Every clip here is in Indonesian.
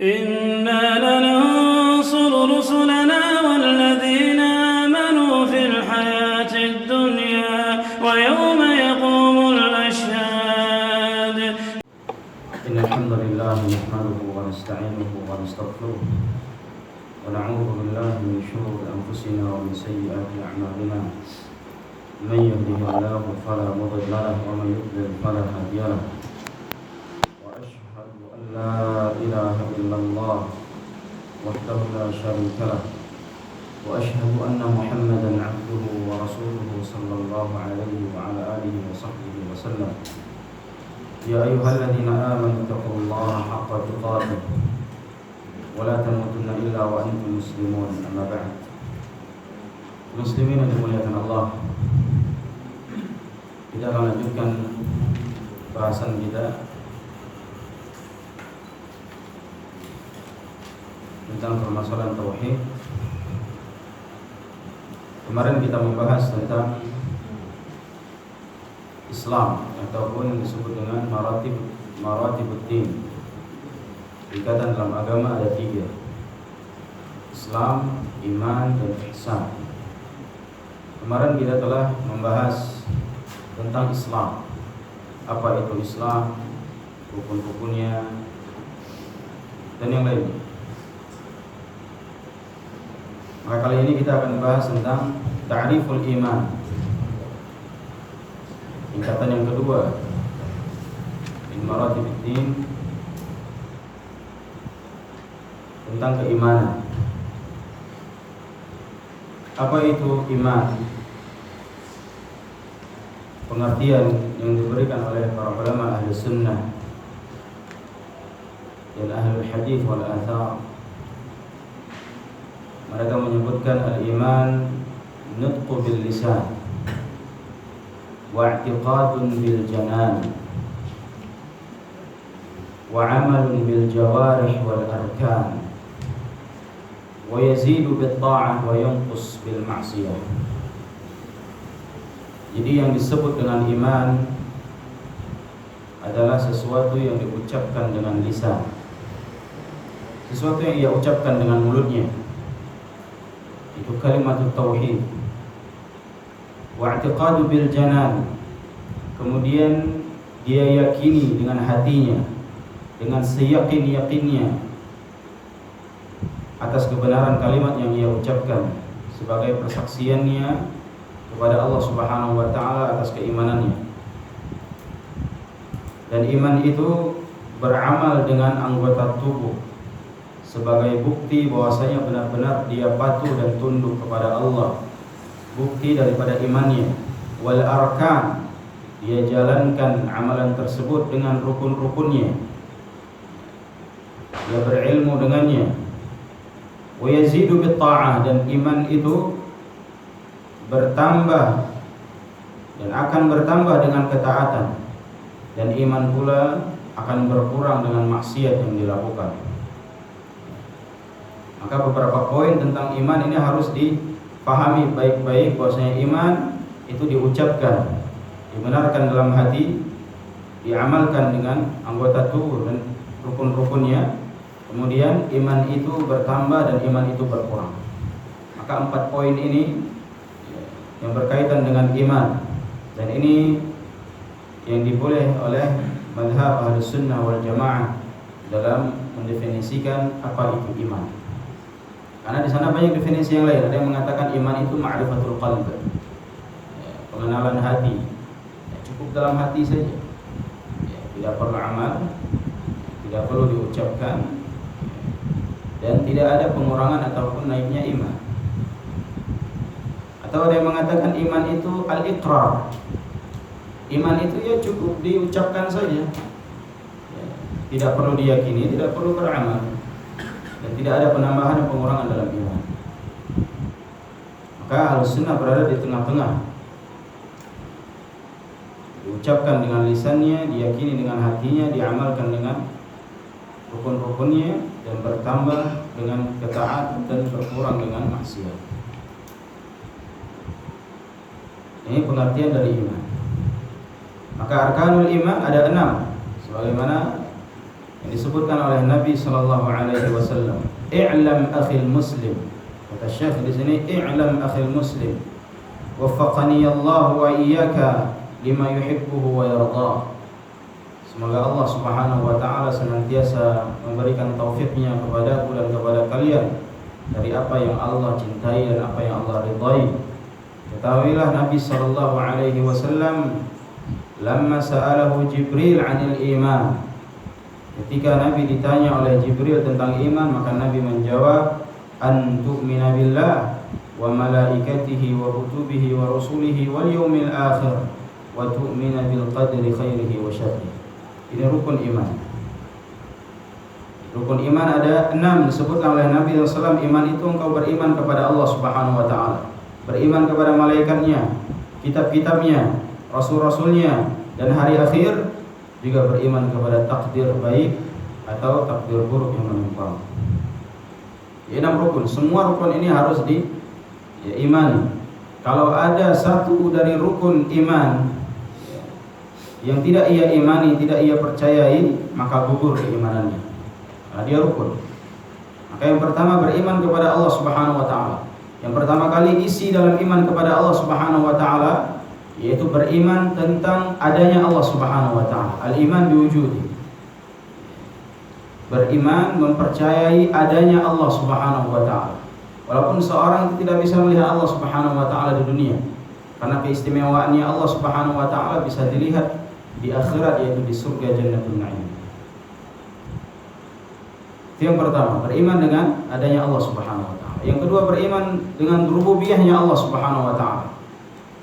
إنا لننصر رسلنا والذين آمنوا في الحياة الدنيا ويوم يقوم الأشهاد. إن الحمد لله نحمده ونستعينه ونستغفره ونعوذ بالله من شرور أنفسنا ومن سيئات أعمالنا. من يهده الله فلا مضل له ومن يضلل فلا هادي له. وأشهد أن لا إله إلا الله وحده لا شريك له وأشهد أن محمدا عبده ورسوله صلى الله عليه وعلى آله وصحبه وسلم. يا أيها الذين آمنوا اتقوا الله حق تقاته ولا تموتن إلا وأنتم مسلمون. أما بعد. Muslimin yang dimuliakan Allah, kita akan lanjutkan bahasan kita tentang permasalahan tauhid. Kemarin kita membahas tentang Islam ataupun yang disebut dengan maratibuddin. Ikatan dalam agama ada 3: Islam, iman, dan ihsan. Kemarin kita telah membahas tentang Islam. Apa itu Islam, rukun-rukunnya, dan yang lainnya. Maka kali ini kita akan membahas tentang ta'riful iman. Tingkatan yang kedua, min maratibiddin, tentang keimanan. Apa itu iman? Pengertian yang diberikan oleh para ulama ahli sunnah dan ahli hadis wal athar, mereka menyebutkan al-iman nutqu bil lisan wa i'tiqadun bil janan wa 'amalun bil jawarih wal arkan wa yazidu bit ta'ah wa yanqus bil ma'siyah. Jadi yang disebut dengan iman adalah sesuatu yang diucapkan dengan lisan, sesuatu yang ia ucapkan dengan mulutnya, itu kalimat tauhid. Wa i'tiqadu bil janan, kemudian dia yakini dengan hatinya, dengan seyakin-yakinnya atas kebenaran kalimat yang ia ucapkan sebagai persaksiannya kepada Allah Subhanahu wa taala atas keimanannya. Dan iman itu beramal dengan anggota tubuh sebagai bukti bahwasanya benar-benar dia patuh dan tunduk kepada Allah, bukti daripada imannya. Wal arkan, dia jalankan amalan tersebut dengan rukun-rukunnya, dia berilmu dengannya. Wa yazidu bit ta'ah, dan iman itu bertambah dan akan bertambah dengan ketaatan, dan iman pula akan berkurang dengan maksiat yang dilakukan. Maka beberapa poin tentang iman ini harus dipahami baik-baik, bahwasanya iman itu diucapkan, dibenarkan dalam hati, diamalkan dengan anggota tubuh dan rukun-rukunnya. Kemudian iman itu bertambah dan iman itu berkurang. Maka 4 poin ini yang berkaitan dengan iman, dan ini yang diboleh oleh mazhab Ahlus Sunnah wal Jamaah dalam mendefinisikan apa itu iman. Karena di sana banyak definisi yang lain. Ada yang mengatakan iman itu ma'rifatul qalb, pengenalan hati. Cukup dalam hati saja, tidak perlu amal, tidak perlu diucapkan, dan tidak ada pengurangan ataupun naiknya iman. Atau ada yang mengatakan iman itu al-iqrar. Iman itu ya cukup diucapkan saja, tidak perlu diyakini, tidak perlu beramal, dan tidak ada penambahan dan pengurangan dalam iman. Maka Ahlussunnah berada di tengah-tengah, diucapkan dengan lisannya, diyakini dengan hatinya, diamalkan dengan rukun-rukunnya, dan bertambah dengan ketaatan dan berkurang dengan maksiat. Ini pengertian dari iman. Maka arkanul iman ada 6, sebagaimana yang disebutkan oleh Nabi sallallahu alaihi wasallam, "I'lam akhil muslim." Kata Syekh di sini, "I'lam akhil muslim, waffaqani Allah wa iyyaka lima yuhibbuhu wa yardah." Semoga Allah Subhanahu wa taala senantiasa memberikan taufiknya kepadaku dan kepada kalian dari apa yang Allah cintai dan apa yang Allah ridai. Ketahuilah Nabi sallallahu alaihi wasallam, lamma sa'alahu Jibril 'anil iman. Ketika Nabi ditanya oleh Jibril tentang iman, maka Nabi menjawab, "An tu'mina billah wa malaikatihi wa kutubihi wa rusulihi wal yawmil akhir wa tu'mina bil qadri khairihi wa syarrihi." Ini rukun iman. Rukun iman ada 6 disebutkan oleh Nabi SAW. Iman itu engkau beriman kepada Allah Subhanahu wa taala, beriman kepada malaikatnya, kitab-kitabnya, rasul-rasulnya, dan hari akhir, juga beriman kepada takdir baik atau takdir buruk yang menimpa. 6 rukun. Semua rukun ini harus diimani. Kalau ada satu dari rukun iman yang tidak ia imani, tidak ia percayai, maka gugur keimanannya. Nah, dia rukun. Maka yang pertama beriman kepada Allah Subhanahu wa taala. Yang pertama kali isi dalam iman kepada Allah Subhanahu wa taala yaitu beriman tentang adanya Allah Subhanahu wa taala. Al-iman biwujudi. Beriman mempercayai adanya Allah Subhanahu wa taala. Walaupun seorang itu tidak bisa melihat Allah Subhanahu wa taala di dunia, karena keistimewaannya Allah Subhanahu wa taala bisa dilihat di akhirat, yaitu di surga Jannatul Na'im. Itu yang pertama, beriman dengan adanya Allah Subhanahu wa taala. Yang kedua, beriman dengan rububiyahnya Allah Subhanahu wa taala.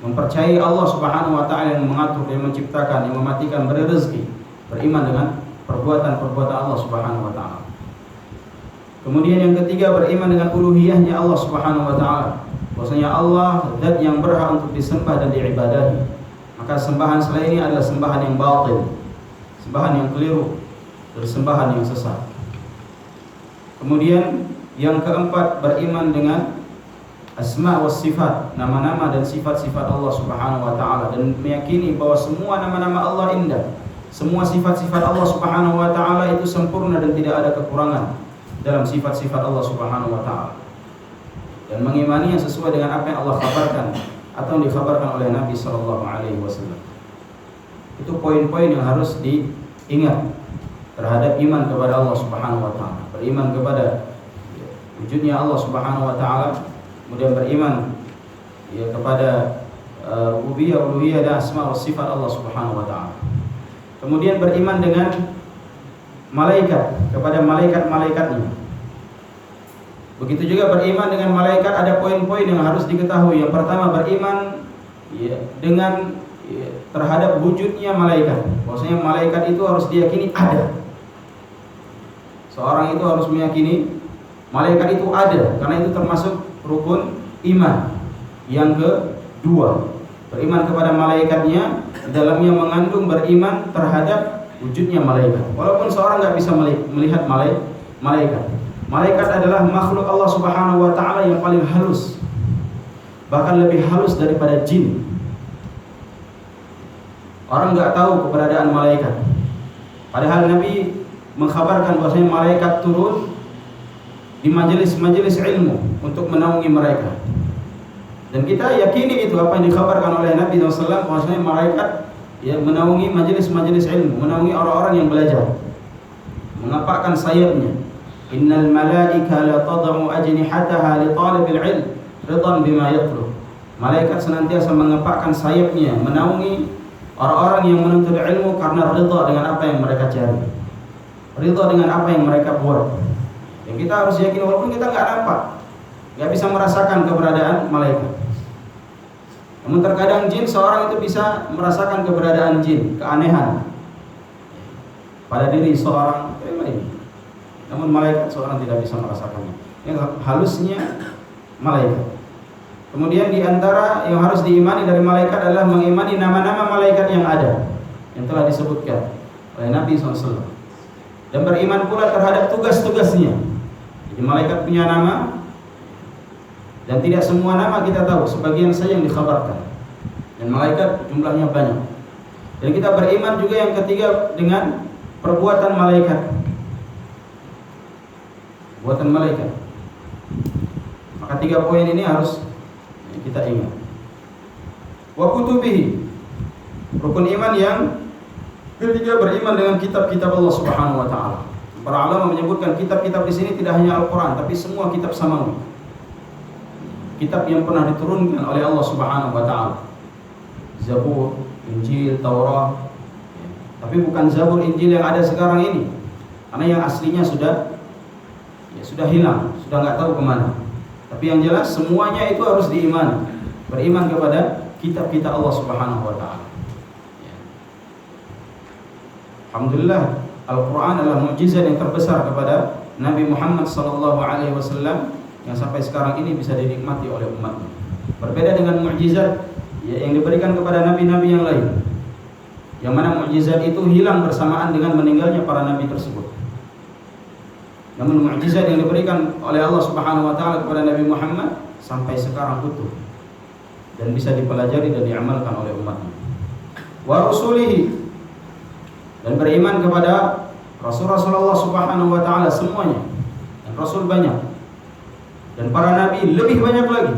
Mempercayai Allah Subhanahu wa taala yang mengatur, yang menciptakan, yang mematikan, beri rezeki. Beriman dengan perbuatan-perbuatan Allah Subhanahu wa taala. Kemudian yang ketiga, beriman dengan uluhiyahnya Allah Subhanahu wa taala. Bahwasanya Allah zat yang berhak untuk disembah dan diibadahi. Maka sembahan selain ini adalah sembahan yang batil, sembahan yang keliru, sembahan yang sesat. Kemudian yang keempat, beriman dengan asma wa sifat, nama-nama dan sifat-sifat Allah Subhanahu wa taala, dan meyakini bahwa semua nama-nama Allah indah, semua sifat-sifat Allah Subhanahu wa taala itu sempurna dan tidak ada kekurangan dalam sifat-sifat Allah Subhanahu wa taala. Dan mengimani yang sesuai dengan apa yang Allah kabarkan atau dikhabarkan oleh Nabi sallallahu alaihi wasallam. Itu poin-poin yang harus diingat terhadap iman kepada Allah Subhanahu wa taala. Beriman kepada wujudnya Allah Subhanahu wa taala, kemudian beriman kepada rububiyah, uluhiyah dan asma wa sifat Allah Subhanahu wa taala. Kemudian beriman dengan malaikat, kepada malaikat-malaikatnya. Begitu juga beriman dengan malaikat, ada poin-poin yang harus diketahui. Yang pertama, beriman dengan terhadap wujudnya malaikat. Maksudnya malaikat itu harus diyakini ada. Seorang itu harus meyakini malaikat itu ada, karena itu termasuk rukun iman. Yang kedua, beriman kepada malaikatnya, di dalamnya mengandung beriman terhadap wujudnya malaikat. Walaupun seorang nggak bisa melihat malaikat. Malaikat adalah makhluk Allah Subhanahu wa taala yang paling halus, bahkan lebih halus daripada jin. Orang nggak tahu keberadaan malaikat, padahal Nabi mengkhabarkan bahwasanya malaikat turun di majelis-majelis ilmu untuk menaungi mereka. Dan kita yakini itu apa yang dikhabarkan oleh Nabi SAW, bahwasanya malaikat menaungi majelis-majelis ilmu, menaungi orang-orang yang belajar, mengepakkan sayapnya. Innal malaika la tad'u ajnihataha li talibil ilm ridan bima yatlub. Malaikat senantiasa mengepakkan sayapnya menaungi orang-orang yang menuntut ilmu karena ridha dengan apa yang mereka cari, ridha dengan apa yang mereka buat. Yang kita harus yakin, walaupun kita nggak nampak, nggak bisa merasakan keberadaan malaikat. Namun terkadang jin, seorang itu bisa merasakan keberadaan jin, keanehan pada diri seorang. Namun malaikat seorang tidak bisa merasakannya. Yang halusnya malaikat. Kemudian di antara yang harus diimani dari malaikat adalah mengimani nama-nama malaikat yang ada, yang telah disebutkan oleh Nabi SAW. Dan beriman pula terhadap tugas-tugasnya. Jadi malaikat punya nama, dan tidak semua nama kita tahu, sebagian saja yang dikhabarkan. Dan malaikat jumlahnya banyak. Dan kita beriman juga yang ketiga dengan perbuatan malaikat. buatan malaikat. Maka 3 poin ini harus kita ingat. Wa kutubihi, rukun iman yang ketiga beriman dengan kitab-kitab Allah Subhanahu wa taala. Para ulama menyebutkan kitab-kitab di sini tidak hanya Al-Qur'an tapi semua kitab samawi. Kitab yang pernah diturunkan oleh Allah Subhanahu wa taala. Zabur, Injil, Taurat. Tapi bukan Zabur, Injil yang ada sekarang ini. Karena yang aslinya sudah hilang, sudah enggak tahu kemana. Tapi yang jelas semuanya itu harus diimani. Beriman kepada kitab-kitab Allah Subhanahu wa taala. Alhamdulillah, Al-Quran adalah mukjizat yang terbesar kepada Nabi Muhammad SAW yang sampai sekarang ini bisa dinikmati oleh umatnya. Berbeda dengan mukjizat yang diberikan kepada nabi-nabi yang lain, yang mana mukjizat itu hilang bersamaan dengan meninggalnya para nabi tersebut. Namun mukjizat yang diberikan oleh Allah Subhanahu wa taala kepada Nabi Muhammad sampai sekarang utuh dan bisa dipelajari dan diamalkan oleh umatnya. Wa rusulihi, dan beriman kepada Rasul-Rasul Allah Subhanahu wa taala semuanya. Dan Rasul banyak, dan para nabi lebih banyak lagi.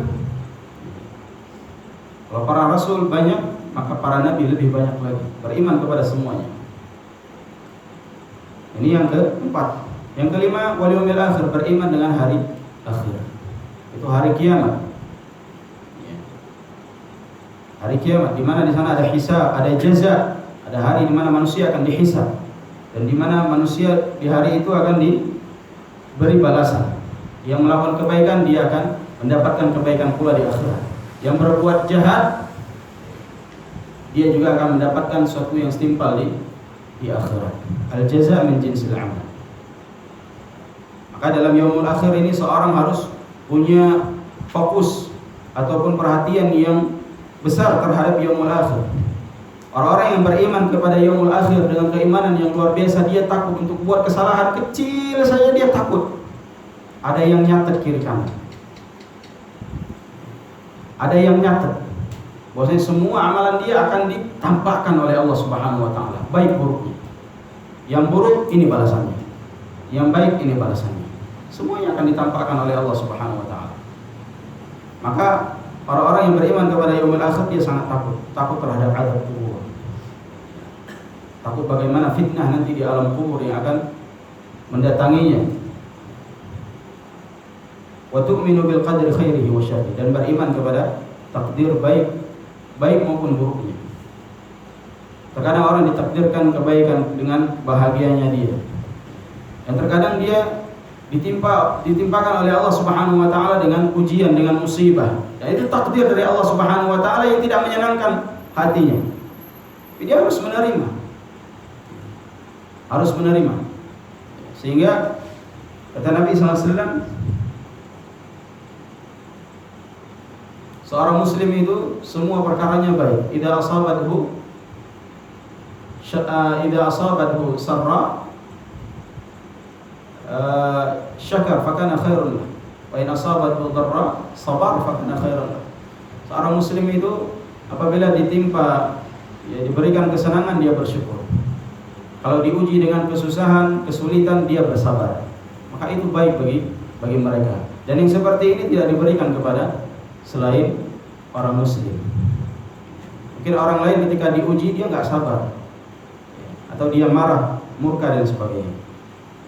Kalau para Rasul banyak, maka para nabi lebih banyak lagi. Beriman kepada semuanya. Ini yang keempat. Yang kelima, wal yaumil akhir, beriman dengan hari akhir. Itu hari kiamat. Hari kiamat di mana di sana ada hisab, ada jaza. Ada hari di mana manusia akan dihisab, dan di mana manusia di hari itu akan diberi balasan. Yang melakukan kebaikan dia akan mendapatkan kebaikan pula di akhirat. Yang berbuat jahat dia juga akan mendapatkan sesuatu yang setimpal di akhirat. Al jaza min jinsil amal. Maka dalam yaumul akhir ini seorang harus punya fokus ataupun perhatian yang besar terhadap yaumul akhir. Orang-orang yang beriman kepada yaumul akhir dengan keimanan yang luar biasa, dia takut untuk buat kesalahan kecil saja, dia takut. Ada yang nyatet kiri kanan. Ada yang nyatet bahwasanya semua amalan dia akan ditampakkan oleh Allah Subhanahu wa taala, baik buruknya. Yang buruk ini balasannya, yang baik ini balasannya. Semuanya akan ditampakkan oleh Allah Subhanahu wa taala. Maka orang-orang yang beriman kepada yaumul akhir dia sangat takut terhadap azab kubur. Takut bagaimana fitnah nanti di alam kubur yang akan mendatanginya. Wa tu'minu bil qadri khairihi wa syarrihi, dan beriman kepada takdir baik maupun buruknya. Terkadang orang ditakdirkan kebaikan dengan bahagianya dia. Dan terkadang dia ditimpakan oleh Allah Subhanahu wa taala dengan ujian, dengan musibah. Dan itu takdir dari Allah Subhanahu wa taala yang tidak menyenangkan hatinya. Tapi dia harus menerima. Harus menerima. Sehingga kata Nabi SAW, seorang muslim itu semua perkaranya baik. Idza asabathu sarra syakar fakana khairun lah, wa in asabathu dharra sabar fakana khairun lah. Seorang muslim itu apabila ditimpa, diberikan kesenangan, dia bersyukur. Kalau diuji dengan kesusahan, kesulitan, dia bersabar. Maka itu baik bagi mereka. Dan yang seperti ini tidak diberikan kepada selain orang muslim. Mungkin orang lain ketika diuji dia nggak sabar, atau dia marah, murka dan sebagainya.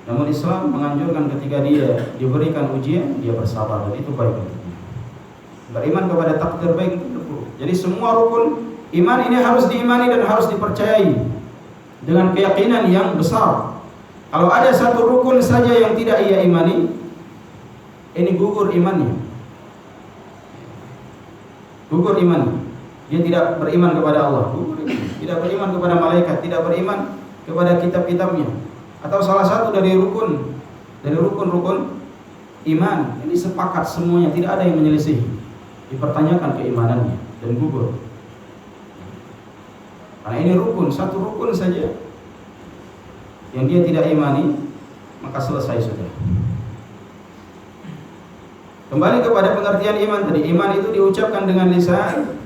Namun Islam menganjurkan ketika dia diberikan ujian, dia bersabar, dan itu baik untuknya. Beriman kepada takdir baik itu buruk. Jadi semua rukun iman ini harus diimani dan harus dipercayai dengan keyakinan yang besar. Kalau ada satu rukun saja yang tidak ia imani, ini gugur imannya. Gugur imannya. Dia tidak beriman kepada Allah, gugur imannya. Tidak beriman kepada malaikat, tidak beriman kepada kitab-kitabnya. Atau salah satu dari rukun-rukun iman ini sepakat semuanya, tidak ada yang menyelisih, dipertanyakan keimanannya dan gugur. Karena ini rukun, satu rukun saja yang dia tidak imani, maka selesai sudah. Kembali kepada pengertian iman tadi, iman itu diucapkan dengan lisan,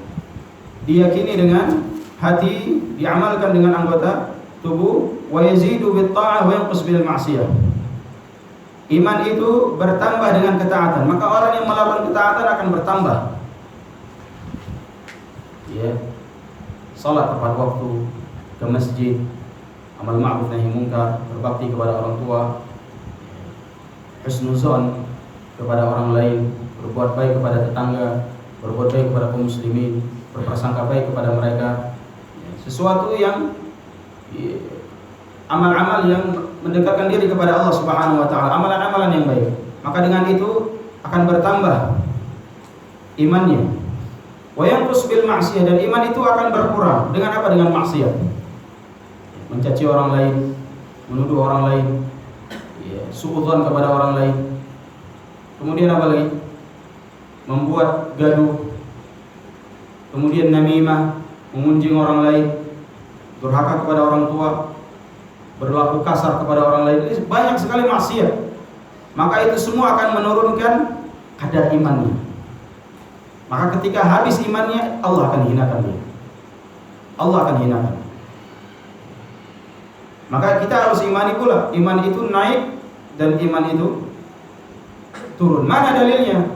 diyakini dengan hati, diamalkan dengan anggota tubuh, wa yazidu bit ta'ah wa yanqus bil ma'siyah. Iman itu bertambah dengan ketaatan, maka orang yang melakukan ketaatan akan bertambah. Ya, salat tepat waktu, ke masjid, amal ma'ruf nahi munkar, berbakti kepada orang tua, husnuzon kepada orang lain, berbuat baik kepada tetangga, berbuat baik kepada kaum muslimin, berprasangka baik kepada mereka. Sesuatu yang amal-amal yang mendekatkan diri kepada Allah Subhanahu wa taala, amalan-amalan yang baik. Maka dengan itu akan bertambah imannya. Wa yanqus bil ma'siyah, dan iman itu akan berkurang dengan apa? Dengan maksiat. Mencaci orang lain, menuduh orang lain, suudzon kepada orang lain. Kemudian apa lagi? Membuat gaduh. Kemudian namimah, mengunjing orang lain, durhaka kepada orang tua, berlaku kasar kepada orang lain. Ini banyak sekali maksiat. Maka itu semua akan menurunkan kadar imannya. Maka ketika habis imannya, Allah akan hinakan dia. Allah akan hinakan. Maka kita harus imani pula, iman itu naik dan iman itu turun. Mana dalilnya?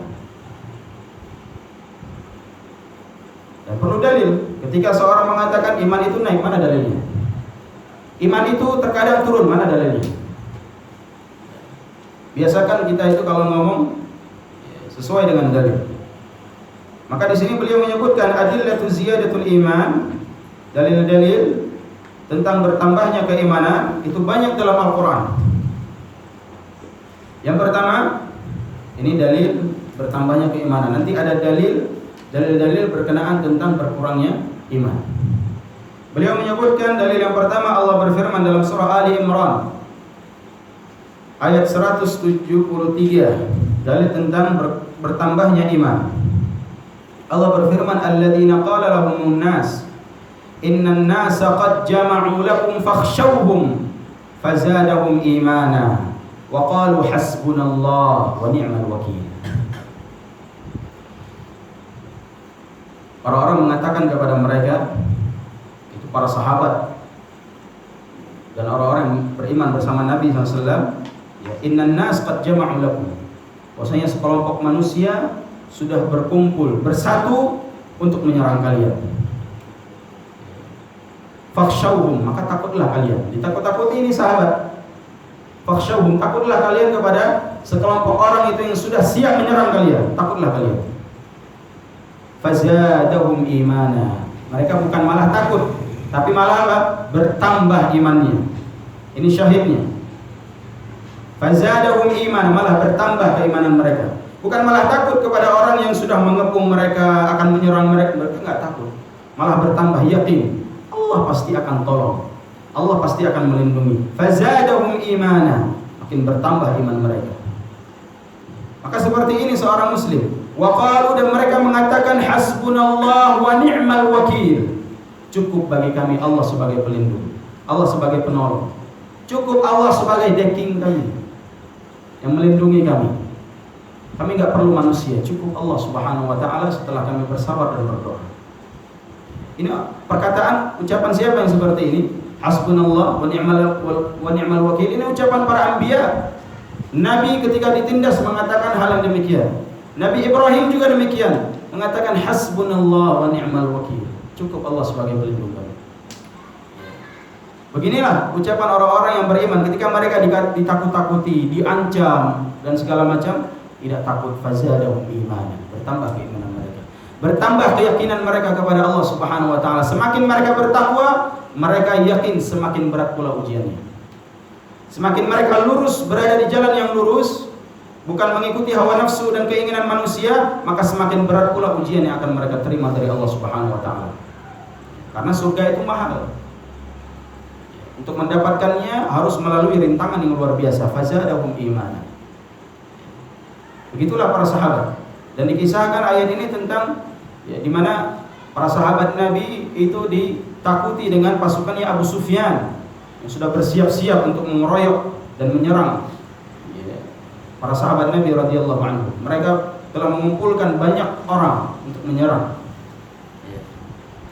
Dan perlu dalil. Ketika seorang mengatakan iman itu naik, mana dalilnya? Iman itu terkadang turun, mana dalilnya? Biasakan kita itu kalau ngomong sesuai dengan dalil. Maka di sini beliau menyebutkan adillatu ziyadatul iman, dalil-dalil tentang bertambahnya keimanan itu banyak dalam Al-Qur'an. Yang pertama, ini dalil bertambahnya keimanan. Nanti ada dalil-dalil berkenaan tentang berkurangnya iman. Beliau menyebutkan dalil yang pertama, Allah berfirman dalam surah Ali Imran ayat 173, dalil tentang bertambahnya iman. Allah berfirman, alladzina qala lahumun nas innan nasa qad jama'u lakum fakhshawhum fazadahum imana wa qalu hasbunallah wa ni'mal wakil. Orang-orang mengatakan kepada mereka, itu para sahabat dan orang-orang yang beriman bersama Nabi SAW, ya, innan nas qad jama'u lakum, bahwasanya sekelompok manusia sudah berkumpul, bersatu untuk menyerang kalian. Fakhshawhum, maka takutlah kalian. Ditakut-takuti ini sahabat. Fakhshawhum, takutlah kalian kepada sekelompok orang itu yang sudah siap menyerang kalian. Takutlah kalian. Fazadahum imana, mereka bukan malah takut, tapi malah apa? Bertambah imannya. Ini syahidnya. Fazadahum imana, malah bertambah keimanan mereka. Bukan malah takut kepada orang yang sudah mengepung mereka, akan menyerang mereka. Mereka enggak takut, malah bertambah yakin Allah pasti akan tolong, Allah pasti akan melindungi. Fazadahum imana, makin bertambah iman mereka. Maka seperti ini seorang muslim. Wa qalu, dan mereka mengatakan hasbunallah wa ni'mal wakil. Cukup bagi kami Allah sebagai pelindung, Allah sebagai penolong. Cukup Allah sebagai backing kami, yang melindungi kami. Kami enggak perlu manusia, cukup Allah Subhanahu wa taala setelah kami bersabar dan berdoa. Ini perkataan, ucapan siapa yang seperti ini? Hasbunallah wa ni'mal wakil. Ini ucapan para anbiya. Nabi ketika ditindas mengatakan hal yang demikian. Nabi Ibrahim juga demikian, mengatakan hasbunallah wa ni'mal wakil. Cukup Allah sebagai pelindung kami. Beginilah ucapan orang-orang yang beriman ketika mereka ditakut-takuti, diancam dan segala macam, tidak takut. Fazadahum imanan, bertambah keimanan mereka, bertambah keyakinan mereka kepada Allah Subhanahu wa taala. Semakin mereka bertakwa, mereka yakin semakin berat pula ujiannya. Semakin mereka lurus, berada di jalan yang lurus, bukan mengikuti hawa nafsu dan keinginan manusia, maka semakin berat pula ujian yang akan mereka terima dari Allah Subhanahu wa taala. Karena surga itu mahal. Untuk mendapatkannya harus melalui rintangan yang luar biasa. Fazadahum imanan. Begitulah para sahabat. Dan dikisahkan ayat ini tentang di mana para sahabat Nabi itu ditakuti dengan pasukannya Abu Sufyan yang sudah bersiap-siap untuk mengeroyok dan menyerang para sahabat Nabi radhiyallahu anhu. Mereka telah mengumpulkan banyak orang untuk menyerang.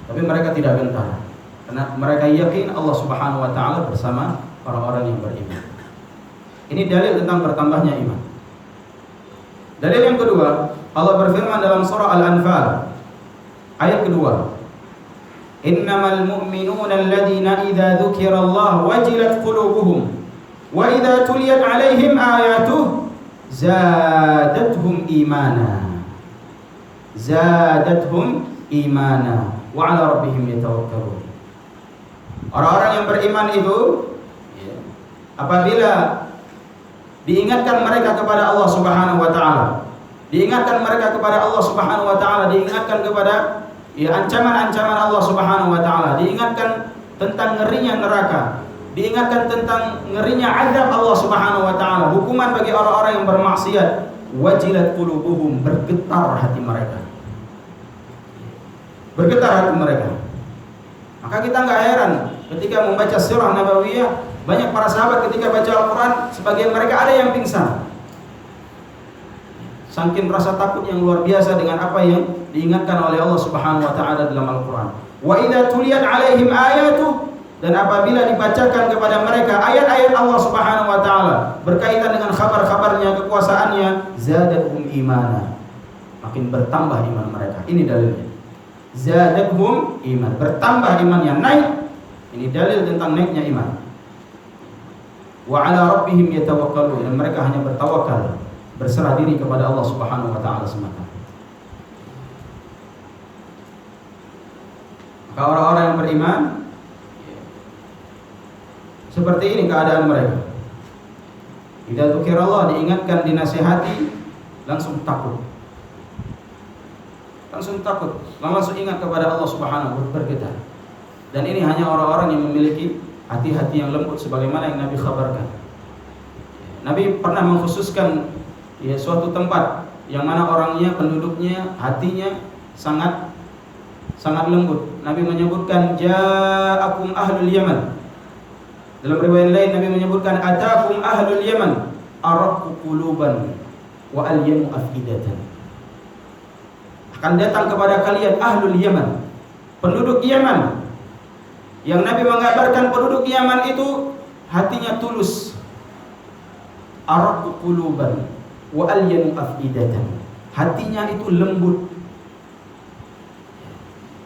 Tapi mereka tidak gentar karena mereka yakin Allah Subhanahu wa taala bersama orang-orang yang beriman. Ini dalil tentang bertambahnya iman. Dalil yang kedua, Allah berfirman dalam surah Al-Anfal ayat kedua, innamal mu'minuna alladhina idza dzukirallahu wajilat qulubuhum wa idza tuliyat 'alaihim ayatuhu zadatuhum imana wa 'ala rabbihim yatawakkalun. Orang-orang yang beriman itu apabila diingatkan mereka kepada Allah Subhanahu wa taala, diingatkan kepada ancaman-ancaman Allah Subhanahu wa taala, diingatkan tentang ngerinya neraka, diingatkan tentang ngerinya azab Allah Subhanahu wa taala, hukuman bagi orang-orang yang bermaksiat, wajilat qulubuhum, bergetar hati mereka. Maka kita enggak heran ketika membaca sirah nabawiyah, banyak para sahabat ketika baca Al-Quran, sebagian mereka ada yang pingsan. Saking rasa takut yang luar biasa dengan apa yang diingatkan oleh Allah Subhanahu wa taala dalam Al-Quran. Wa idza tuliyat 'alaihim ayatu, dan apabila dibacakan kepada mereka ayat-ayat Allah Subhanahu wa taala berkaitan dengan kabar-kabarnya, kekuasaannya, zadatuhum imana, makin bertambah iman mereka. Ini dalilnya. Zadatuhum iman, bertambah imannya, naik. Ini dalil tentang naiknya iman. Wa 'ala rabbihim yatawakkalun, dan mereka hanya bertawakal, berserah diri kepada Allah Subhanahu wa taala semata. Maka orang-orang yang beriman seperti ini keadaan mereka. Idza dzukirallah, diingatkan, dinasihati, langsung takut. Langsung ingat kepada Allah Subhanahu wa taala, bergetar. Dan ini hanya orang-orang yang memiliki hati-hati yang lembut sebagaimana yang Nabi khabarkan. Nabi pernah mengkhususkan suatu tempat yang mana orangnya, penduduknya, hatinya sangat lembut. Nabi menyebutkan ja'akum ahlul Yaman. Dalam riwayat lain Nabi menyebutkan atakum ahlul Yaman araqqu quluban wa alyamu afidatan. Akan datang kepada kalian ahlul Yaman, penduduk Yaman. Yang Nabi mengabarkan penduduk Yaman itu hatinya tulus. Araqqu quluban wa alyanu afidatan. Hatinya itu lembut.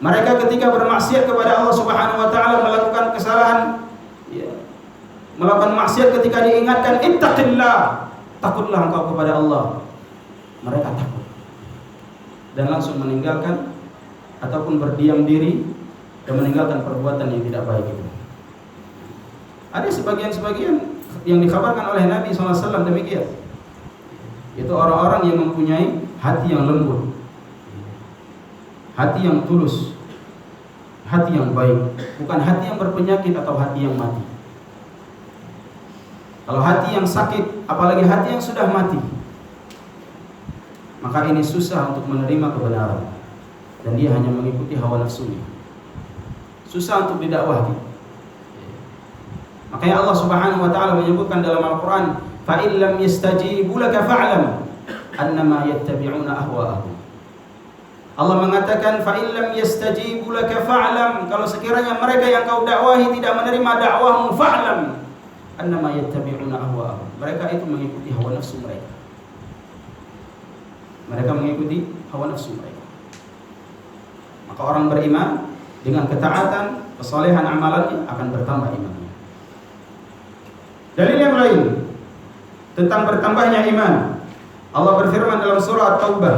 Mereka ketika bermaksiat kepada Allah Subhanahu wa taala, melakukan kesalahan, melakukan maksiat, ketika diingatkan ittaqillah, takutlah engkau kepada Allah, mereka takut dan langsung meninggalkan ataupun berdiam diri dan meninggalkan perbuatan yang tidak baik itu. Ada sebagian yang dikabarkan oleh Nabi SAW demikian. Itu orang-orang yang mempunyai hati yang lembut, hati yang tulus, hati yang baik, bukan hati yang berpenyakit atau hati yang mati. Kalau hati yang sakit, apalagi hati yang sudah mati, maka ini susah untuk menerima kebenaran, dan dia hanya mengikuti hawa nafsunya. Susah untuk didakwahi. Makanya Allah Subhanahu wa taala menyebutkan dalam Al-Qur'an, fa in lam yastajibu laka fa'lam annama yattabi'una ahwa'ahum. Allah mengatakan fa in lam yastajibu laka fa'lam, kalau sekiranya mereka yang kau dakwahi tidak menerima dakwahmu, fa'lam annama yattabi'una ahwa'ahum. Mereka itu mengikuti hawa nafsu mereka. Mereka mengikuti hawa nafsu mereka. Maka orang beriman dengan ketaatan, kesalehan amalannya akan bertambah imannya. Dalil yang lain tentang bertambahnya iman, Allah berfirman dalam surah At-Taubah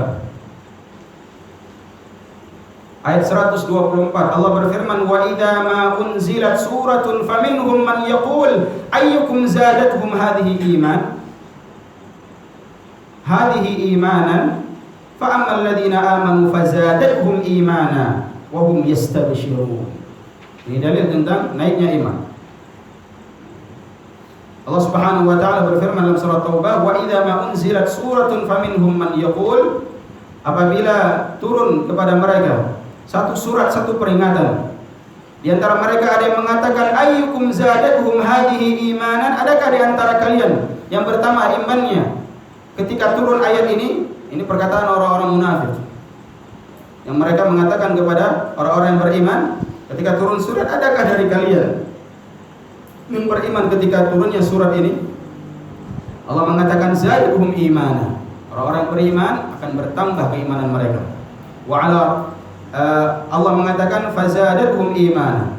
ayat 124. Allah berfirman, wa idza ma unzilat suratun faminhum man yaqul ayyukum zadatuhum hadhihi imanan fa ammal ladzina amanu fazadatuhum imana wa hum yastabshirun. Ini dalil tentang naiknya iman. Allah Subhanahu wa taala berfirman dalam surah Taubah, wa idza ma unzilat suratun faminhum man yaqul, apabila turun kepada mereka satu surat, satu peringatan, di antara mereka ada yang mengatakan ayyukum zadatuhum hadhihi imanan, adakah di antara kalian yang bertambah imannya ketika turun ayat ini perkataan orang-orang munafik. Yang mereka mengatakan kepada orang-orang yang beriman ketika turun surat, adakah dari kalian yang beriman ketika turunnya surat ini? Allah mengatakan zaduhum imana. Orang-orang beriman akan bertambah keimanan mereka. Allah mengatakan fazadathum imana.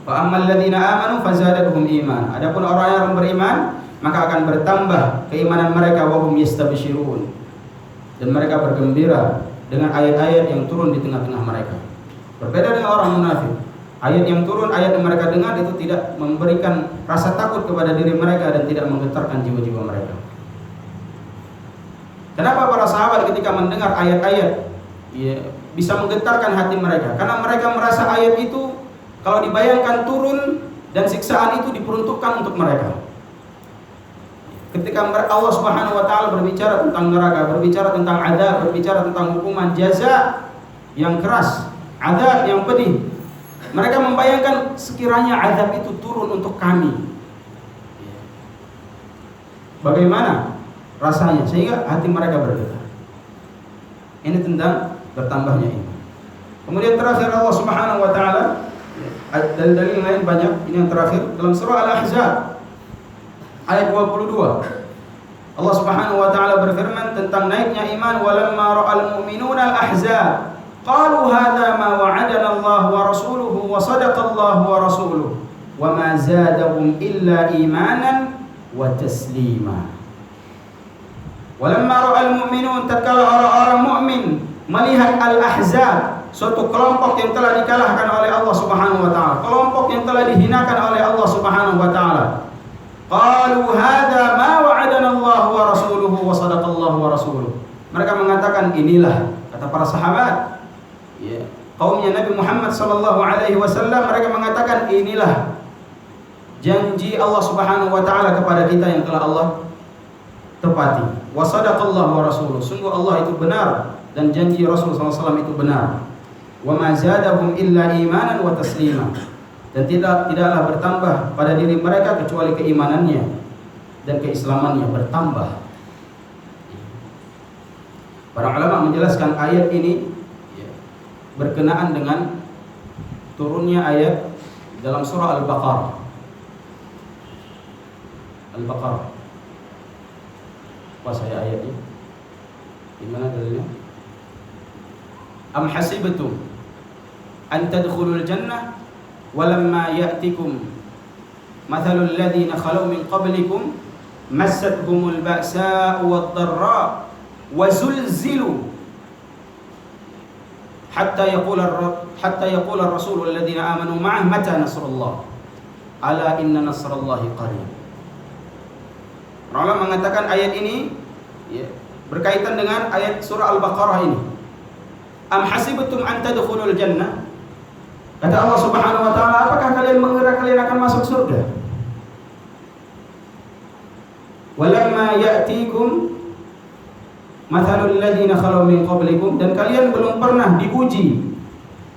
Fa ammal ladzina amanu fazadathum iman. Adapun orang yang beriman maka akan bertambah keimanan mereka wa hum yastabshirun. Dan mereka bergembira dengan ayat-ayat yang turun di tengah-tengah mereka. Berbeda dengan orang munafik. Ayat yang turun, ayat yang mereka dengar itu tidak memberikan rasa takut kepada diri mereka dan tidak menggetarkan jiwa-jiwa mereka. Kenapa para sahabat ketika mendengar ayat-ayat bisa menggetarkan hati mereka? Karena mereka merasa ayat itu kalau dibayangkan turun dan siksaan itu diperuntukkan untuk mereka. Ketika Allah Subhanahu wa taala berbicara tentang neraka, berbicara tentang azab, berbicara tentang hukuman jaza yang keras, azab yang pedih, mereka membayangkan sekiranya azab itu turun untuk kami. Bagaimana rasanya sehingga hati mereka bergetar. Ini tentang bertambahnya iman. Kemudian terakhir Allah Subhanahu wa taala, dalil-dalil lain banyak, ini yang terakhir dalam surah Al-Ahzab ayat 22. Allah Subhanahu wa taala berfirman tentang naiknya iman, walamma ra'al mu'minuna al-ahzab qalu hadza ma wa'adana Allah wa rasuluhu wa sadaqa Allah wa rasuluhu wa ma zadahum illa imanan wa taslima. Walamma ra'al mu'minun, tatkala orang-orang mukmin melihat al-ahzab, suatu kelompok yang telah dikalahkan oleh Allah Subhanahu wa taala, kelompok yang telah dihinakan oleh Allah Subhanahu wa taala. Qalu hadza ma wa'adana Allah wa rasuluhu wa sadaqa Allah wa rasuluhu. Mereka mengatakan inilah, kata para sahabat, kaumnya Nabi Muhammad sallallahu alaihi wasallam, mereka mengatakan inilah janji Allah Subhanahu wa taala kepada kita yang telah Allah tepati. Wa sadaqa Allah wa rasuluhu. Sungguh Allah itu benar dan janji Rasul sallallahu alaihi wasallam itu benar. Wa ma zadahum illa imanan wa taslima. Dan tidaklah bertambah pada diri mereka kecuali keimanannya dan keislamannya bertambah. Para ulama menjelaskan ayat ini berkenaan dengan turunnya ayat dalam surah Al-Baqarah. Al-Baqarah. Apa saya ayatnya? Di mana dalilnya? Am hasibtum an tadkhulul jannah walamma ya'tikum mathalul ladzina khalu min qablikum massathumul ba'sa'u wad-dharra wa zulzilu hatta yaqula ar-rasul alladhina amanu ma'ah mata nasrullah ala inna nasrallahi qarib. Ulama mengatakan ayat ini berkaitan dengan ayat surah Al-Baqarah ini. Am hasibtum an tadkhulul jannah? Kata Allah Subhanahu wa taala, apakah kalian mengira kalian akan masuk surga? Walamma ya'tikum mathalul ladzina khalu min qablikum, dan kalian belum pernah diuji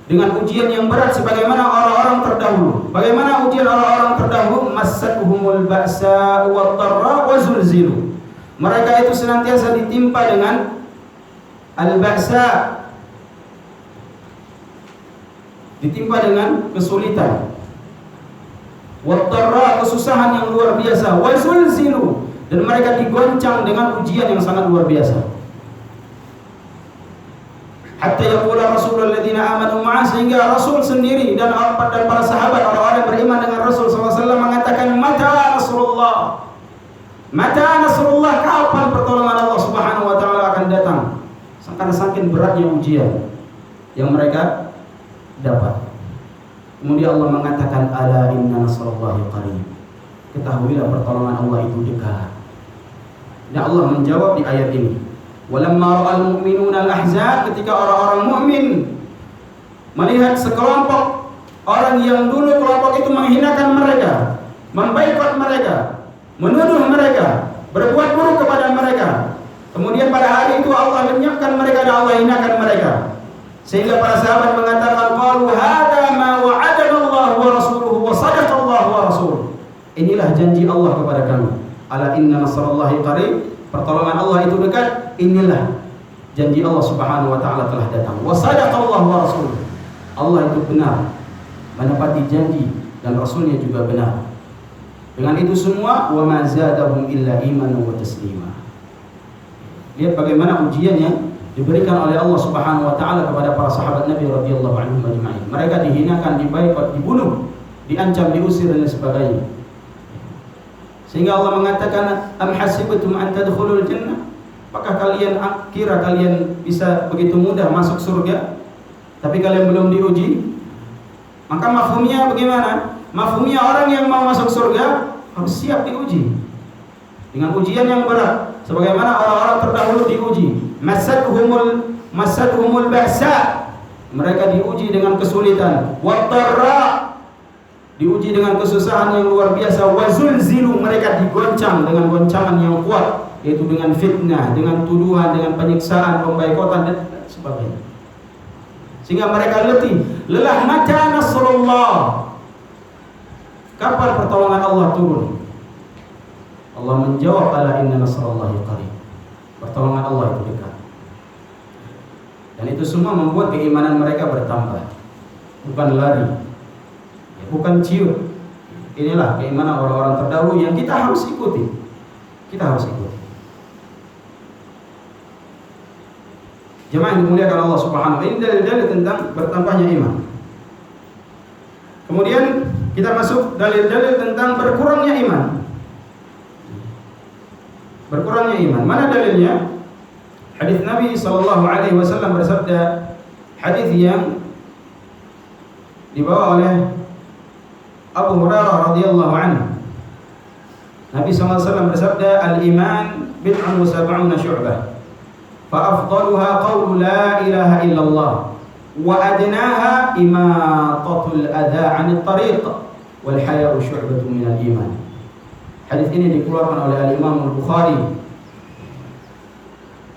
dengan ujian yang berat sebagaimana orang-orang terdahulu. Bagaimana ujian orang-orang terdahulu? Massatuhumul ba'sa'u wad-dharra wa zulzilu. Mereka itu senantiasa ditimpa dengan al-ba'sa, ditimpa dengan kesulitan, wad-dharra, kesusahan yang luar biasa, wa zulzilu, dan mereka digoncang dengan ujian yang sangat luar biasa. Hatta yaqula rasulul ladzina amanu ma'a, sehingga Rasul sendiri dan para sahabat orang-orang yang beriman dengan Rasul sallallahu alaihi wasallam mengatakan mata nasrullah. Mata nasrullah, kapan pertolongan Allah Subhanahu wa taala akan datang? Karena saking beratnya ujian yang mereka dapat. Kemudian Allah mengatakan ala inna nasrallahi qarib. Ketahuilah pertolongan Allah itu dekat. Dan Allah menjawab di ayat ini. Walamma ra'al mu'minuna al-ahzab, ketika orang-orang mukmin melihat sekelompok orang yang dulu kelompok itu menghinakan mereka, memboikot mereka, menuduh mereka, berbuat buruk kepada mereka. Kemudian pada hari itu Allah lenyapkan mereka dan Allah hinakan mereka. Sehingga para sahabat mengatakan qalu hadza ma wa'adana Allah wa rasuluhu wa sadaqa Allah wa rasuluhu. Inilah janji Allah kepada kami. Ala inna nasrallahi qarib, pertolongan Allah itu dekat. Inilah janji Allah Subhanahu wa taala telah datang. Wa sadaqa Allah wa rasuluhu. Allah itu benar menepati janji dan rasulnya juga benar. Dengan itu semua, wa ma zadahum illa imanan wa taslima. Lihat bagaimana ujian yang diberikan oleh Allah Subhanahu wa taala kepada para sahabat Nabi radhiyallahu anhum ajma'in. Mereka dihinakan, dibaikot, dibunuh, diancam, diusir dan sebagainya. Sehingga Allah mengatakan, am hasibtum an tadkhulul jannah? Apakah kalian kira kalian bisa begitu mudah masuk surga tapi kalian belum diuji? Maka mafhumnya bagaimana? Mafhumnya orang yang mau masuk surga harus siap diuji dengan ujian yang berat, sebagaimana orang-orang terdahulu diuji. Masadhumul ba'sa, mereka diuji dengan kesulitan. Waddarra, diuji dengan kesusahan yang luar biasa. Wazulzilu, mereka digoncang dengan goncangan yang kuat, yaitu dengan fitnah, dengan tuduhan, dengan penyiksaan, pembaikotan dan sebagainya. Sehingga mereka letih, lelah. Mata nasrullah, kapan pertolongan Allah turun? Allah menjawab, ala inna nasrallahi qarib, pertolongan Allah itu dekat. Dan itu semua membuat keimanan mereka bertambah, bukan lari, bukan ciut. Inilah keimanan orang-orang terdahulu yang kita harus ikuti. Kita harus ikuti. Jemaah yang dimuliakan Allah Subhanahu wa taala, ini dalil-dalil tentang bertambahnya iman. Kemudian kita masuk dalil-dalil tentang berkurangnya iman. Berkurangnya iman. Mana dalilnya? Hadis Nabi sallallahu alaihi wasallam bersabda, hadis yang dibawa oleh Abu Hurairah radhiyallahu anhu. Nabi sallallahu alaihi wasallam bersabda, al-iman bid'un wa sab'una syu'bah. فأفضلها قول لا إله إلا الله وأدناها إماطة الأذى عن الطريق والحياء شعبة من الإيمان. Hadis ini dikeluarkan oleh Al-Imam Al-Bukhari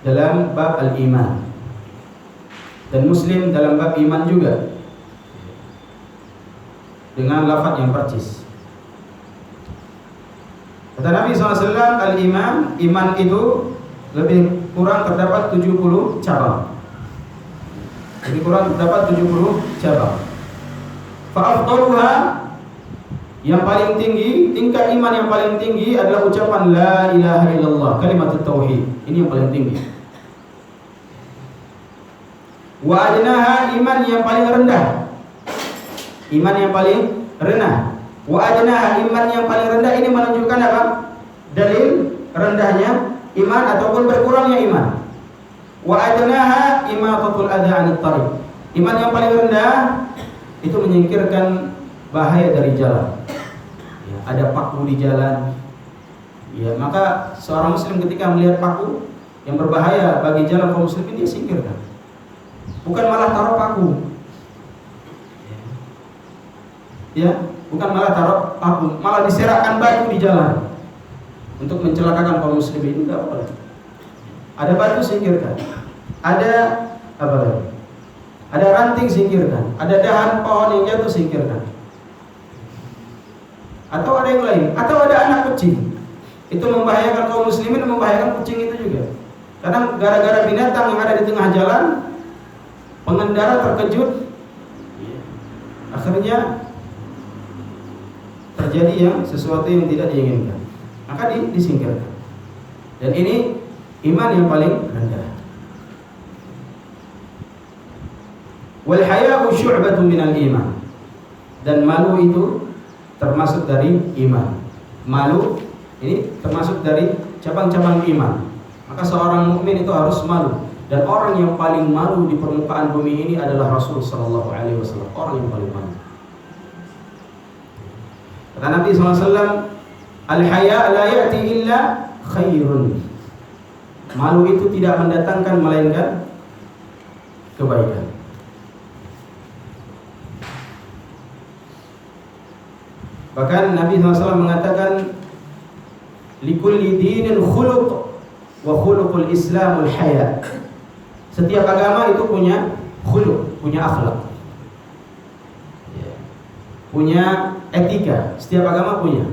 dalam bab al-iman, dan Muslim dalam bab iman juga, dengan lafaz yang percis. Kata Nabi SAW, al-iman, iman itu lebih kurang terdapat 70 cabang. Lebih kurang terdapat 70 cabang. Fa'afdaluha, yang paling tinggi, tingkat iman yang paling tinggi adalah ucapan la ilaha illallah, kalimat tauhid. Ini yang paling tinggi. Wa adnaha, iman yang paling rendah. Iman yang paling rendah. Wa adnaha, iman yang paling rendah. Ini menunjukkan apa? Dalil rendahnya iman ataupun berkurangnya iman. Wa adnaha imatatul adza 'anit thariq. Iman yang paling rendah itu menyingkirkan bahaya dari jalan. Ya, ada paku di jalan. Ya, maka seorang muslim ketika melihat paku yang berbahaya bagi jalan kaum muslimin, dia singkirkan. Bukan malah taruh paku. Ya, bukan malah taruh paku, malah diserakkan batu di jalan untuk mencelakakan kaum muslimin. Tidak boleh. Ada batu, singkirkan. Ada apa lagi? Ada ranting, singkirkan. Ada dahan pohon yang jatuh, singkirkan. Atau ada yang lain. Atau ada anak kucing. Itu membahayakan kaum muslimin, membahayakan kucing itu juga. Karena gara-gara binatang yang ada di tengah jalan, pengendara terkejut, akhirnya terjadi yang sesuatu yang tidak diinginkan. Maka disingkirkan. Dan ini iman yang paling rendah. Wal haya'u syu'batun minal iman. Dan malu itu termasuk dari iman. Malu ini termasuk dari cabang-cabang iman. Maka seorang mukmin itu harus malu. Dan orang yang paling malu di permukaan bumi ini adalah Rasul sallallahu alaihi wasallam. Orang yang paling malu. Kata Nabi SAW, al-haya' la ya'ti illa khairun. Malu itu tidak mendatangkan melainkan kebaikan. Bahkan Nabi SAW mengatakan, likulli dinin khuluq wa khuluqul islamul haya. Setiap agama itu punya khuluq, punya akhlak, punya etika. Setiap agama punya.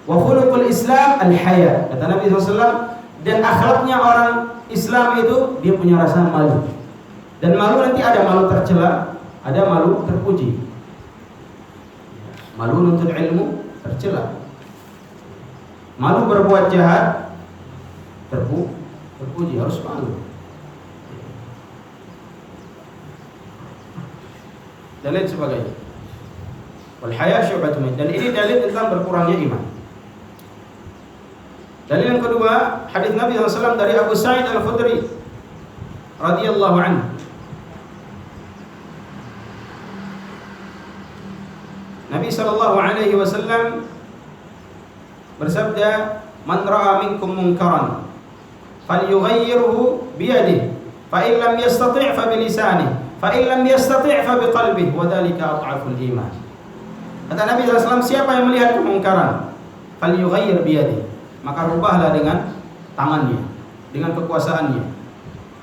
Wa khuluqul Islam al-haya. Kata Nabi SAW, dan akhlaknya orang Islam itu dia punya rasa malu. Dan malu nanti ada malu tercela, ada malu terpuji. Malu nuntut ilmu tercela. Malu berbuat jahat terpuji, harus malu. Dan lain sebagainya. Wal haya syu'batun min. Dan ini dalil tentang berkurangnya iman. Dalil yang kedua, hadis Nabi SAW dari Abu Sa'id Al-Khudri radhiyallahu anhu. Nabi sallallahu alaihi wasallam bersabda, "Man ra'a minkum munkaran falyughayyirhu biyadihi, fa in lam yastati' fa bilisanihi, fa in lam yastati' fa biqalbihi, wa dzalika adhaful iman." Kata Nabi SAW, siapa yang melihat kemungkaran, falyughayyir biyadihi, maka rubahlah dengan tangannya, dengan kekuasaannya.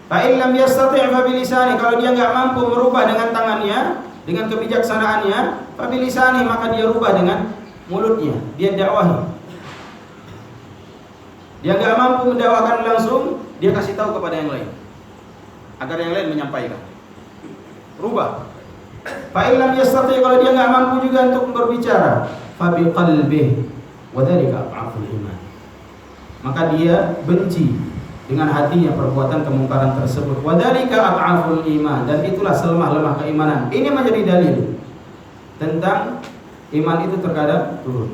Fa in lam yastati' fa bilisanihi, kalau dia enggak mampu merubah dengan tangannya, dengan kebijaksanaannya, fa bilisanihi, maka dia rubah dengan mulutnya, dia dakwahi. Dia enggak mampu mendakwahkan langsung, dia kasih tahu kepada yang lain agar yang lain menyampaikan. Rubah. Fa in lam yastati', kalau dia enggak mampu juga untuk berbicara, fa biqalbihi, wa dzalika adhaful iman, maka dia benci dengan hatinya perbuatan kemungkaran tersebut. Wa dzalika adhaful iman, dan itulah selemah-lemah keimanan. Ini menjadi dalil tentang iman itu terkadang turun.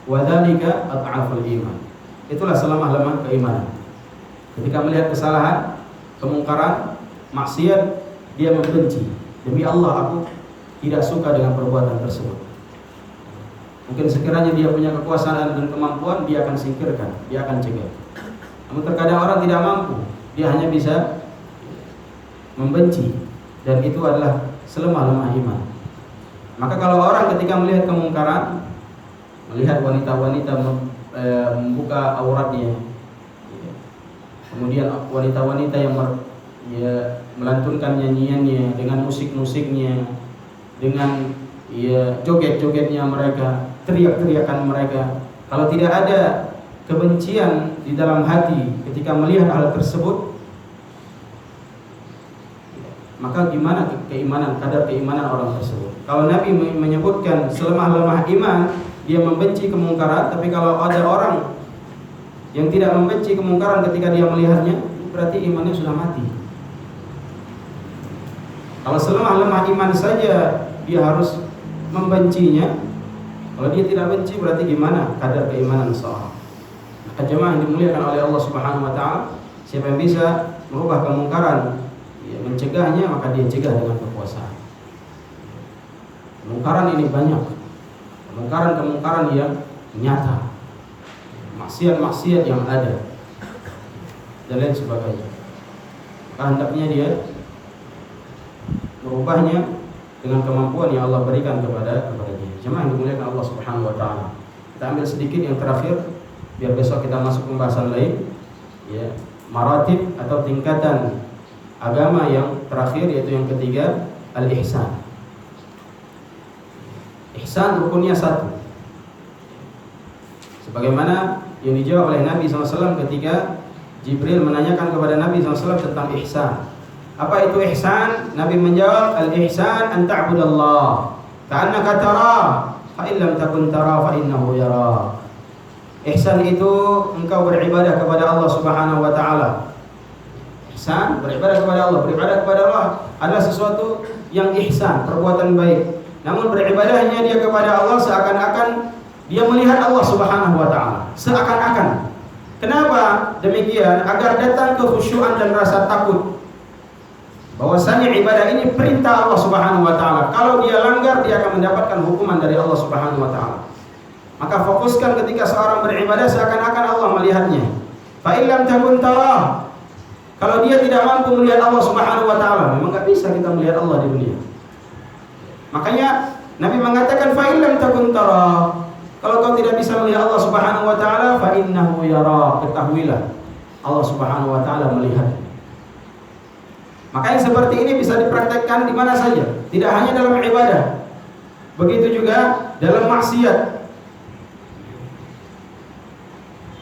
Wa dzalika adhaful iman, itulah selemah-lemah keimanan. Ketika melihat kesalahan, kemungkaran, maksiat, dia membenci. Demi Allah, aku tidak suka dengan perbuatan tersebut. Mungkin sekiranya dia punya kekuasaan dan kemampuan, dia akan singkirkan, dia akan cegah. Namun terkadang orang tidak mampu, dia hanya bisa membenci, dan itu adalah selemah-lemah iman. Maka kalau orang ketika melihat kemungkaran, melihat wanita-wanita membuka auratnya, kemudian wanita-wanita yang melantunkan nyanyiannya dengan musik-musiknya, dengan joget-jogetnya mereka, teriak-teriakan mereka, kalau tidak ada kebencian di dalam hati ketika melihat hal tersebut, maka gimana keimanan, kadar keimanan orang tersebut? Kalau Nabi menyebutkan selemah-lemah iman, dia membenci kemungkaran, tapi kalau ada orang yang tidak membenci kemungkaran ketika dia melihatnya, berarti imannya sudah mati. Kalau selemah-lemah iman saja dia harus membencinya, kalau dia tidak benci, berarti gimana kadar keimanan seorang? Maka jemaah yang dimuliakan oleh Allah Subhanahu wa taala, siapa yang bisa merubah kemungkaran, mencegahnya, maka dia cegah dengan kekuasaan. Kemungkaran ini banyak, kemungkaran yang nyata, maksiat-maksiat yang ada, dan lain sebagainya. Maka hendaknya dia merubahnya dengan kemampuan yang Allah berikan kepada dia. Jemaah yang dimuliakan Allah Subhanahu wa taala. Kita ambil sedikit yang terakhir biar besok kita masuk pembahasan lain, ya, maratib atau tingkatan agama yang terakhir, yaitu yang ketiga, al-ihsan. Ihsan rukunnya satu, sebagaimana yang dijawab oleh Nabi SAW ketika Jibril menanyakan kepada Nabi SAW tentang ihsan. Apa itu ihsan? Nabi menjawab, al-ihsan an ta'budallah ka'annaka tarah, fa in lam takun tarah fa innahu yarah. Ihsan itu engkau beribadah kepada Allah Subhanahu wa taala. Ihsan, beribadah kepada Allah. Beribadah kepada Allah adalah sesuatu yang ihsan, perbuatan baik. Namun beribadahnya dia kepada Allah seakan-akan dia melihat Allah Subhanahu wa taala. Seakan-akan. Kenapa demikian? Agar datang kekhusyuan dan rasa takut bahwasanya ibadah ini perintah Allah Subhanahu wa taala. Kalau dia langgar, dia akan mendapatkan hukuman dari Allah Subhanahu wa taala. Maka fokuskan ketika seorang beribadah seakan-akan Allah melihatnya. Fa illam takun tarah, kalau dia tidak mampu melihat Allah Subhanahu wa taala, memang enggak bisa kita melihat Allah di dunia. Makanya Nabi mengatakan fa illam takun tarah, kalau kau tidak bisa melihat Allah Subhanahu wa taala, fa innahu yara, ketahuilah Allah Subhanahu wa taala melihat. Maka yang seperti ini bisa dipraktekkan di mana saja, tidak hanya dalam ibadah. Begitu juga dalam maksiat.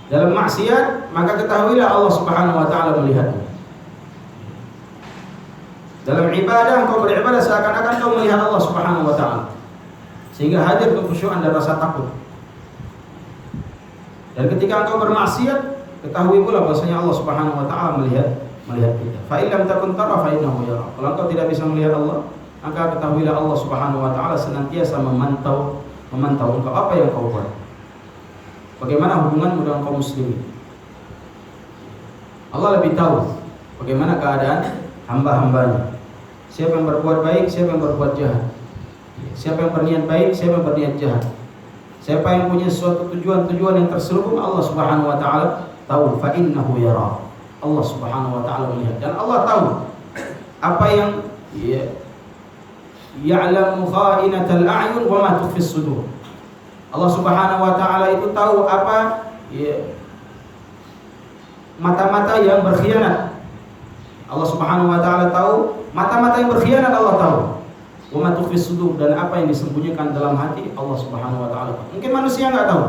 Dalam maksiat, maka ketahuilah Allah Subhanahu wa taala melihatnya. Dalam ibadah, engkau beribadah seakan-akan kau melihat Allah Subhanahu wa taala. sehingga hadir kekhusyuan dan rasa takut. Dan ketika engkau bermaksiat, ketahui pula bahwasanya Allah Subhanahu wa taala melihat kita. Fa illam takun tara fa innahu yara. Kalau engkau tidak bisa melihat Allah, maka ketahuilah Allah Subhanahu wa taala senantiasa memantau engkau apa yang kau buat. Bagaimana hubunganmu dengan kaum muslimin? Allah lebih tahu bagaimana keadaan hamba-hambanya. Siapa yang berbuat baik, siapa yang berbuat jahat. Siapa yang berniat baik, siapa yang berniat jahat. Siapa yang punya suatu tujuan yang terselubung, Allah Subhanahu wa taala tahu. Fa innahu yara. Allah Subhanahu wa taala melihat, dan Allah tahu apa yang ya'lamu kha'inatal a'yun wa ma tukhfis sudur. Allah Subhanahu wa taala itu tahu apa mata-mata yang berkhianat. Allah Subhanahu wa taala tahu mata-mata yang berkhianat, Allah tahu. Wa ma tukhfis sudur, dan apa yang disembunyikan dalam hati, Allah Subhanahu wa taala. Mungkin manusia enggak tahu.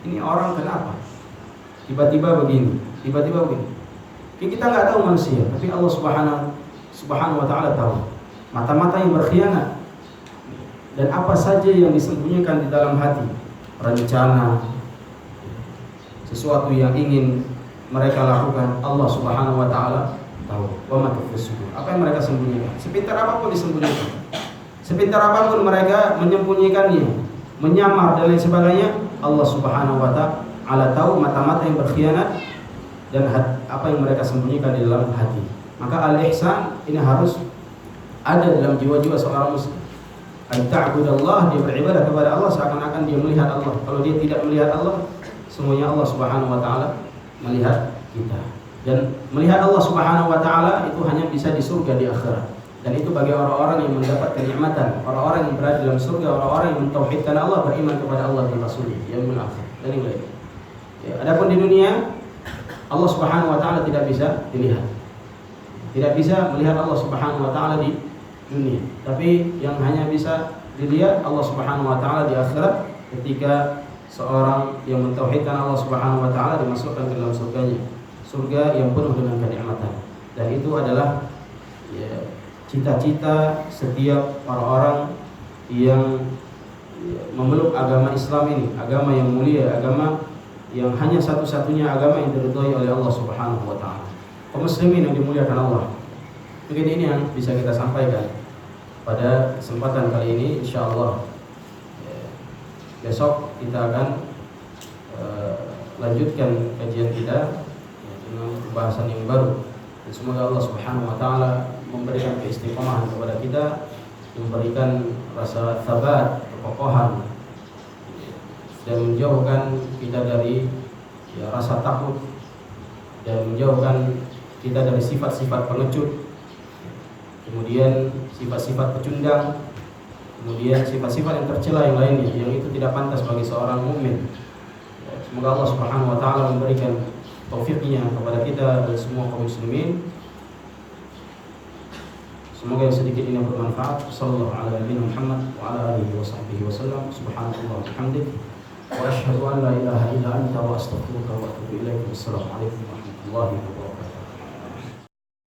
Ini orang kenapa tiba-tiba begini. Kita enggak tahu manusia, tapi Allah Subhanahu wa taala tahu. Mata-mata yang berkhianat dan apa saja yang disembunyikan di dalam hati, rencana, sesuatu yang ingin mereka lakukan, Allah Subhanahu wa taala tahu. Wa ma tukhfis sudur, apa yang mereka sembunyikan, sepintar apapun disembunyikan, sepintar apapun mereka menyembunyikannya, menyamar dan lain sebagainya, Allah Subhanahu wa taala tahu mata-mata yang berkhianat dan apa yang mereka sembunyikan di dalam hati. Maka al-ihsan ini harus ada dalam jiwa-jiwa seorang muslim. Ta'budallah, dia beribadah kepada Allah seakan-akan dia melihat Allah. Kalau dia tidak melihat Allah, semuanya Allah Subhanahu wa taala melihat kita. Dan melihat Allah Subhanahu wa taala itu hanya bisa di surga, di akhirat. Dan itu bagi orang-orang yang mendapat kenikmatan, orang-orang yang berada dalam surga, orang-orang yang mentauhidkan Allah, beriman kepada Allah dan Rasul-Nya, yaumil akhir dan yang lain. Ya, adapun di dunia, Allah Subhanahu wa taala tidak bisa dilihat. Tidak bisa melihat Allah Subhanahu wa taala di dunia. Tapi yang hanya bisa dilihat Allah Subhanahu wa taala di akhirat, ketika seorang yang mentauhidkan Allah Subhanahu wa taala dimasukkan ke dalam surganya. Surga yang penuh dengan kenikmatan. Dan itu adalah cita-cita setiap orang-orang yang memeluk agama Islam ini, agama yang mulia, agama yang hanya satu-satunya agama yang diridhai oleh Allah Subhanahu wa taala. Kaum muslimin yang dimuliakan Allah. Mungkin ini yang bisa kita sampaikan pada kesempatan kali ini, insyaallah. Besok kita akan lanjutkan kajian kita dengan pembahasan yang baru. Dan semoga Allah Subhanahu wa taala memberikan keistiqomahan kepada kita, memberikan rasa sabat, kekokohan, dan menjauhkan kita dari rasa takut, dan menjauhkan kita dari sifat-sifat pengecut, kemudian sifat-sifat pecundang, kemudian sifat-sifat yang tercela yang lainnya yang itu tidak pantas bagi seorang mukmin. Semoga Allah Subhanahu wa taala memberikan taufiknya kepada kita dan semua kaum muslimin. Semoga yang sedikit ini bermanfaat. Sallallahu alaihi Muhammad wa ala alihi wa sahbihi wasallam. Subhanallah wa bihamdik, wa asyhadu an la ilaha illa anta wa astaghfiruka wa atubu ilaik. Wassalamu alaikum warahmatullahi wabarakatuh.